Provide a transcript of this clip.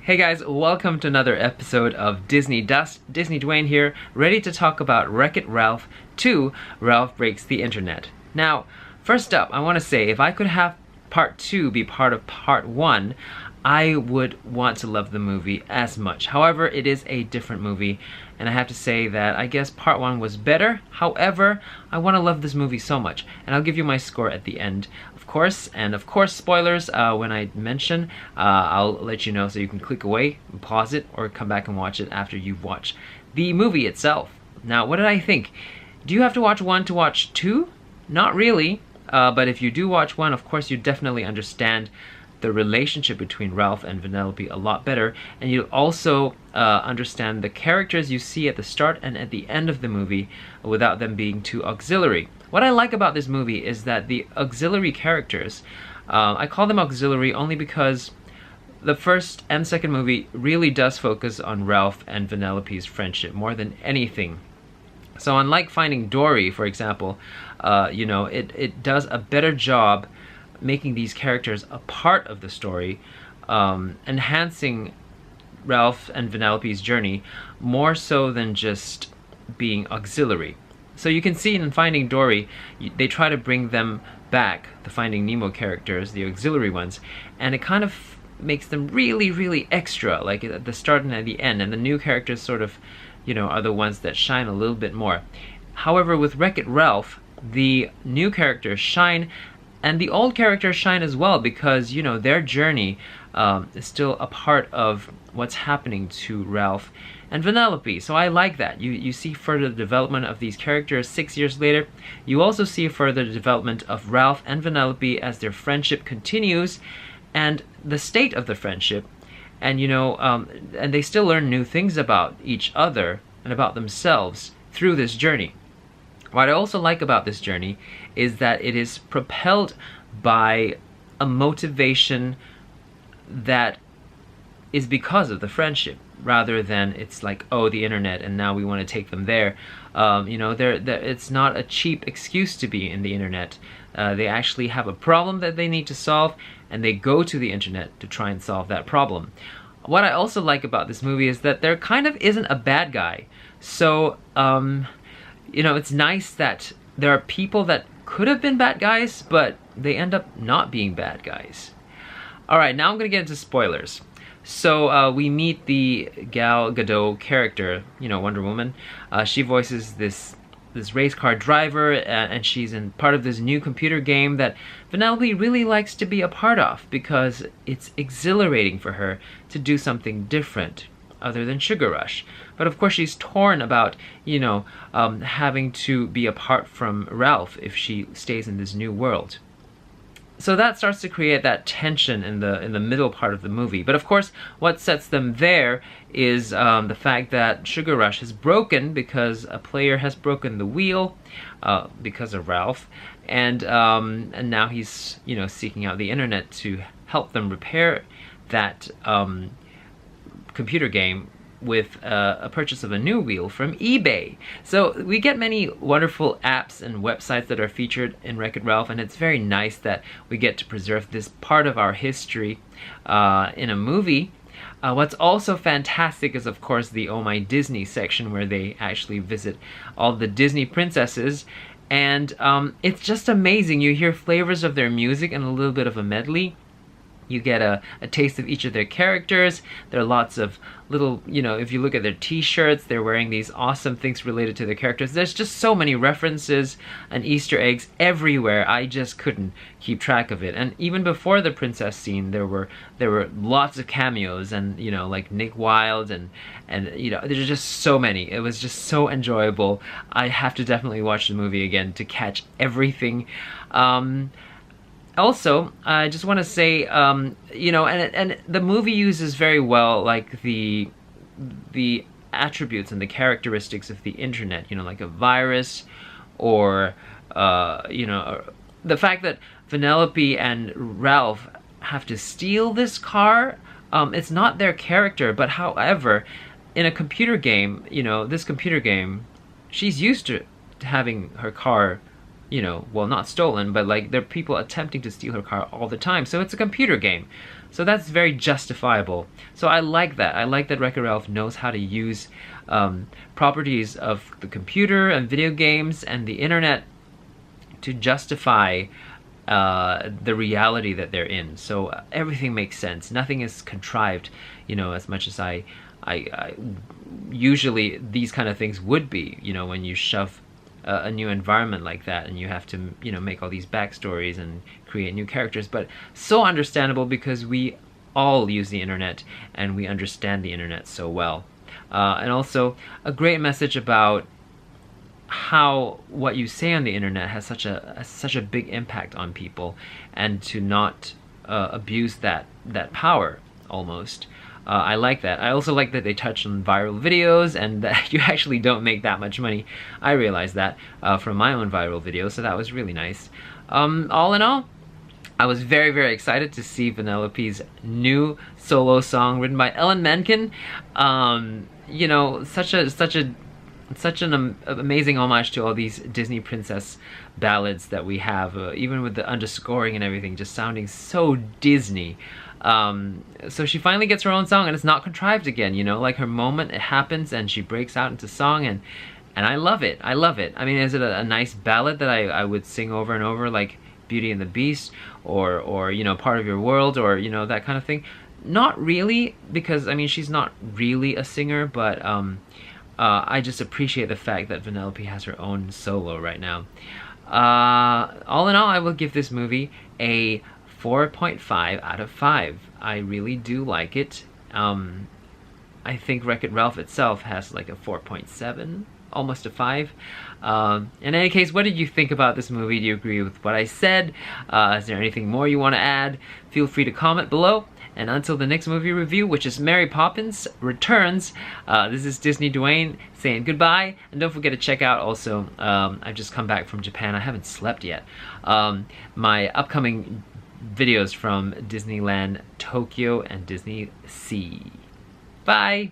Hey guys, welcome to another episode of Disney Dust. DisneyDwayne here, ready to talk about Wreck-It Ralph 2, Ralph Breaks the Internet. Now, first up, I want to say if I could have part 2 be part of part 1, I would want to love the movie as much. However, it is a different movie, and I have to say that I guess part 1 was better. However, I want to love this movie so much, and I'll give you my score at the end, of course. And of course, spoilers when I mention, I'll let you know so you can click away, pause it, or come back and watch it after you've watched the movie itself. Now, what did I think? Do you have to watch 1 to watch 2? Not really, but if you do watch 1, of course, you definitely understand the relationship between Ralph and Vanellope a lot better, and you'll also understand the characters you see at the start and at the end of the movie without them being too auxiliary. What I like about this movie is that the auxiliary characters, I call them auxiliary only because the first and second movie really does focus on Ralph and Vanellope's friendship more than anything. So unlike Finding Dory, for example, it does a better job making these characters a part of the story, enhancing Ralph and Vanellope's journey more so than just being auxiliary. So you can see in Finding Dory, they try to bring them back, the Finding Nemo characters, the auxiliary ones, and it kind of makes them really, really extra, like at the start and at the end, and the new characters sort of, are the ones that shine a little bit more. However, with Wreck-It Ralph, the new characters shine, and the old characters shine as well because, their journey is still a part of what's happening to Ralph and Vanellope. So I like that. You see further development of these characters 6 years later. You also see further development of Ralph and Vanellope as their friendship continues and the state of the friendship. And, and they still learn new things about each other and about themselves through this journey. What I also like about this journey is that it is propelled by a motivation that is because of the friendship, rather than it's like, oh, the internet, and now we want to take them there. It's not a cheap excuse to be in the internet. They actually have a problem that they need to solve, and they go to the internet to try and solve that problem. What I also like about this movie is that there kind of isn't a bad guy. So, it's nice that there are people that could have been bad guys, but they end up not being bad guys. Alright, now I'm going to get into spoilers. So we meet the Gal Gadot character, Wonder Woman. She voices this race car driver, and she's in part of this new computer game that Vanellope really likes to be a part of because it's exhilarating for her to do something different other than Sugar Rush. But of course she's torn about, having to be apart from Ralph if she stays in this new world. So that starts to create that tension in the middle part of the movie. But of course, what sets them there is the fact that Sugar Rush is broken because a player has broken the wheel because of Ralph, and now he's seeking out the internet to help them repair that computer game with a purchase of a new wheel from eBay. So we get many wonderful apps and websites that are featured in Wreck-It Ralph, and it's very nice that we get to preserve this part of our history in a movie. What's also fantastic is, of course, the Oh My Disney section where they actually visit all the Disney princesses, and it's just amazing. You hear flavors of their music and a little bit of a medley. You get a taste of each of their characters. There are lots of little, if you look at their t-shirts, they're wearing these awesome things related to their characters. There's just so many references and Easter eggs everywhere. I just couldn't keep track of it. And even before the princess scene, there were lots of cameos, and like Nick Wilde, and there's just so many. It was just so enjoyable. I have to definitely watch the movie again to catch everything. Also, I just want to say, and the movie uses very well, like, the attributes and the characteristics of the internet, like a virus, or, the fact that Vanellope and Ralph have to steal this car. It's not their character, but however, in a computer game, this computer game, she's used to having her car you know, well, not stolen, but like there are people attempting to steal her car all the time. So it's a computer game. So that's very justifiable. So I like that. I like that Wreck-It Ralph knows how to use properties of the computer and video games and the internet to justify the reality that they're in. So everything makes sense. Nothing is contrived, you know, as much as I usually these kind of things would be, you know, when you shove a new environment like that and you have to, you know, make all these backstories and create new characters. But so understandable because we all use the internet and we understand the internet so well. And also a great message about how what you say on the internet has such a big impact on people, and to not abuse that power almost. I like that. I also like that they touch on viral videos and that you actually don't make that much money. I realized that from my own viral videos, so that was really nice. All in all, I was very, very excited to see Vanellope's new solo song written by Ellen Menken. You know, such an amazing homage to all these Disney princess ballads that we have, even with the underscoring and everything, just sounding so Disney. So she finally gets her own song, and it's not contrived again, you know, like her moment, it happens and she breaks out into song, and I love it. I love it. I mean, is it a nice ballad that I would sing over and over, like Beauty and the Beast, or you know, Part of Your World, or you know, that kind of thing? Not really, because I mean, she's not really a singer, but I just appreciate the fact that Vanellope has her own solo right now. All in all, I will give this movie a 4.5 out of 5. I really do like it. I think Wreck-It Ralph itself has like a 4.7, almost a 5. In any case, what did you think about this movie? Do you agree with what I said? Is there anything more you want to add? Feel free to comment below. And until the next movie review, which is Mary Poppins Returns, this is DisneyDwayne saying goodbye. And don't forget to check out also, I've just come back from Japan. I haven't slept yet. My upcoming videos from Disneyland Tokyo and Disney Sea. Bye!